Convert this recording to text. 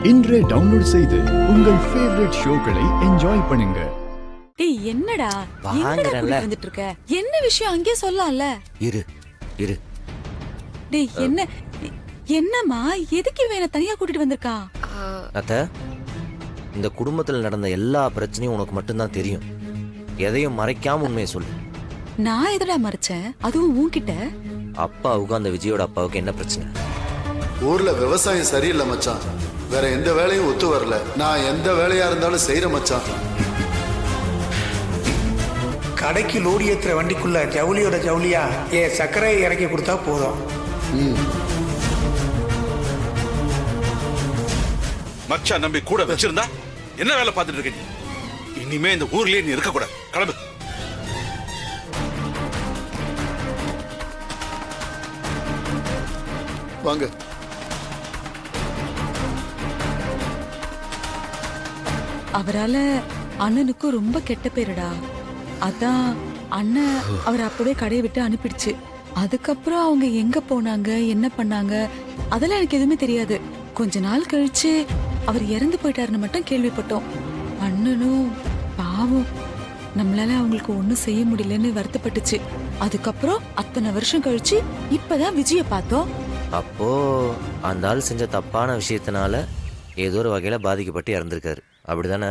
இன்றே டவுன்லோட் செய்து உங்கள் ஃபேவரட் ஷோக்களை என்ஜாய் பண்ணுங்க. டேய் என்னடா வாங்குறேன்ல. வந்துட்டு இருக்க? என்ன விஷயம் அங்கேயே சொல்லலாம்ல? இரு இரு டேய் என்னம்மா எதுக்கு இவனை தனியா கூட்டிட்டு வந்திருக்கா? அத்த, இந்த குடும்பத்தில் நடந்த எல்லா பிரச்சனையும் உனக்கு மட்டும்தான் தெரியும். எதையும் மறைக்காம உண்மையை சொல்லு. நான் எதடா மறைச்சேன்? அதுவும் உன்கிட்ட. அப்பாவுக்கு அந்த விஜயோட அப்பாவுக்கு என்ன பிரச்சனை? ஊர்ல விவசாயம் சரியில்லை மச்சான். வேற எந்த வேலையும் ஒத்து வரல. நான் எந்த வேலையா இருந்தாலும் செய்யற மச்சான். கடைக்கு லோடி ஏத்துற வண்டிக்குள்ள ஜவுளியோட ஜவுளியா சர்க்கரையை இறக்கி கொடுத்தா போதும். மச்சான் நம்பி கூட வச்சிருந்தா என்ன வேலை பார்த்துட்டு இருக்க நீ? இனிமே இந்த ஊர்லயே நீ இருக்க கூடாது. கிளம்பு. வாங்க. அவரால அண்ணனுக்கும் ரொம்ப கெட்ட பேருடா. அதான் அண்ணன் அவர் அப்பவே கடையை விட்டு அனுப்பிடுச்சு. அதுக்கப்புறம் அவங்க எங்க போனாங்க, என்ன பண்ணாங்க, அதெல்லாம் எனக்கு எதுவுமே தெரியாது. கொஞ்ச நாள் கழிச்சு அவர் இறந்து போயிட்டாருன்னு மட்டும் கேள்விப்பட்டோம். அண்ணனும் பாவம் நம்மளால அவங்களுக்கு ஒண்ணும் செய்ய முடியலன்னு வருத்தப்பட்டுச்சு. அதுக்கப்புறம் அத்தனை வருஷம் கழிச்சு இப்பதான் விஜய பார்த்தோம். அப்போ அந்த ஆள் செஞ்ச தப்பான விஷயத்தினால ஏதோ ஒரு வகையில பாதிக்கப்பட்டு இறந்திருக்காரு, அப்படிதானே?